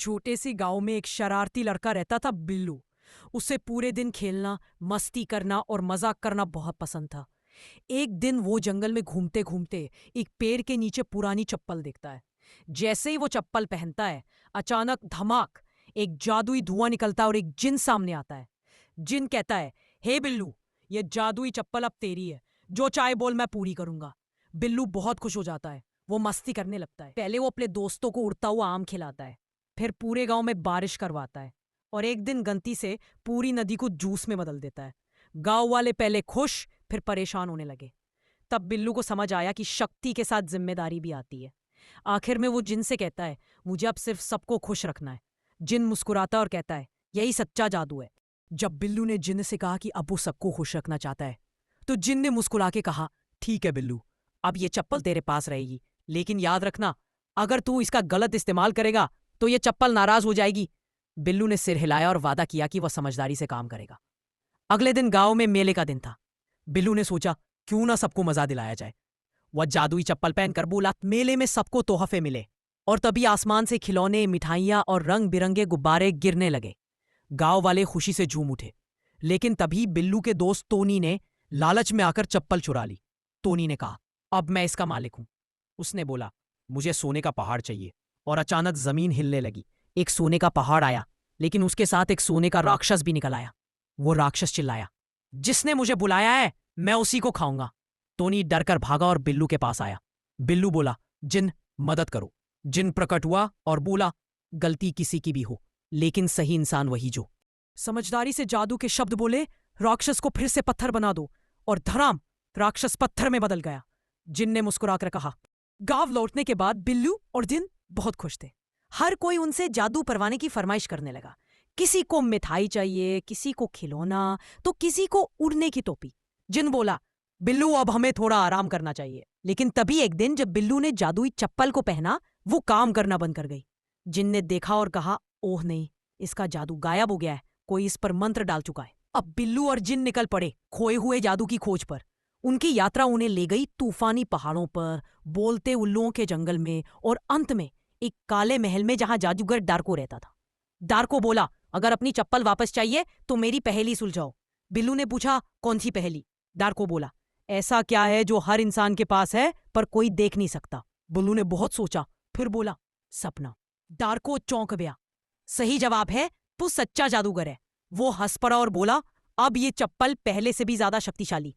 छोटे से गांव में एक शरारती लड़का रहता था, बिल्लू। उसे पूरे दिन खेलना, मस्ती करना और मजाक करना बहुत पसंद था। एक दिन वो जंगल में घूमते घूमते एक पेड़ के नीचे पुरानी चप्पल देखता है। जैसे ही वो चप्पल पहनता है, अचानक धमाक, एक जादुई धुआं निकलता है और एक जिन सामने आता है। जिन कहता है, हे बिल्लू, ये जादुई चप्पल अब तेरी है। जो चाहे बोल, मैं पूरी करूंगा। बिल्लू बहुत खुश हो जाता है। वो मस्ती करने लगता है। पहले वो अपने दोस्तों को उड़ता हुआ आम खिलाता है, फिर पूरे गांव में बारिश करवाता है और एक दिन गलती से पूरी नदी को जूस में बदल देता है। गांव वाले पहले खुश, फिर परेशान होने लगे। तब बिल्लू को समझ आया कि शक्ति के साथ जिम्मेदारी भी आती है। आखिर में वो जिन से कहता है, मुझे अब सिर्फ सबको खुश रखना है। जिन मुस्कुराता और कहता है, यही सच्चा जादू है। जब बिल्लू ने जिन से कहा कि अब वो सबको खुश रखना चाहता है, तो जिन ने मुस्कुरा के कहा, ठीक है बिल्लू, अब ये चप्पल तेरे पास रहेगी, लेकिन याद रखना, अगर तू इसका गलत इस्तेमाल करेगा तो ये चप्पल नाराज हो जाएगी। बिल्लू ने सिर हिलाया और वादा किया कि वह समझदारी से काम करेगा। अगले दिन गांव में मेले का दिन था। बिल्लू ने सोचा, क्यों ना सबको मजा दिलाया जाए। वह जादुई चप्पल पहनकर बोला, मेले में सबको तोहफे मिले। और तभी आसमान से खिलौने, मिठाइयां और रंग बिरंगे गुब्बारे गिरने लगे। गांव वाले खुशी से झूम उठे। लेकिन तभी बिल्लू के दोस्त टोनी ने लालच में आकर चप्पल चुरा ली। टोनी ने कहा, अब मैं इसका मालिक हूं। उसने बोला, मुझे सोने का पहाड़ चाहिए। और अचानक जमीन हिलने लगी। एक सोने का पहाड़ आया, लेकिन उसके साथ एक सोने का राक्षस भी निकल आया। वो राक्षस चिल्लाया, जिसने मुझे बुलाया है, मैं उसी को खाऊंगा। टोनी डर कर भागा और बिल्लू के पास आया। बिल्लू बोला, जिन, मदद करो। जिन प्रकट हुआ और बोला, गलती किसी की भी हो, लेकिन सही इंसान वही जो समझदारी से जादू के शब्द बोले, राक्षस को फिर से पत्थर बना दो। और धड़ाम, राक्षस पत्थर में बदल गया। जिन ने मुस्कुराकर कहा। गांव लौटने के बाद बिल्लू और जिन बहुत खुश थे। हर कोई उनसे जादू परवाने की फरमाइश करने लगा। किसी को मिठाई चाहिए, किसी को खिलौना, तो किसी को उड़ने की टोपी। जिन बोला, बिल्लू, अब हमें थोड़ा आराम करना चाहिए। लेकिन तभी एक दिन जब बिल्लू ने जादुई चप्पल को पहना, वो काम करना बंद कर गई। जिन ने देखा और कहा, ओह नहीं, इसका जादू गायब हो गया है। कोई इस पर मंत्र डाल चुका है। अब बिल्लू और जिन निकल पड़े खोए हुए जादू की खोज पर। उनकी यात्रा उन्हें ले गई तूफानी पहाड़ों पर, बोलते उल्लुओं के जंगल में और अंत में एक काले महल में जहां जादूगर डार्को रहता था। डार्को बोला, अगर अपनी चप्पल वापस चाहिए तो मेरी पहेली सुलझाओ। बिल्लू ने पूछा, कौन सी पहेली? डार्को बोला, ऐसा क्या है जो हर इंसान के पास है पर कोई देख नहीं सकता? बिल्लू ने बहुत सोचा, फिर बोला, सपना। डार्को चौंक गया। सही जवाब है, तू सच्चा जादूगर है। वो हंस पड़ा और बोला, अब ये चप्पल पहले से भी ज्यादा शक्तिशाली।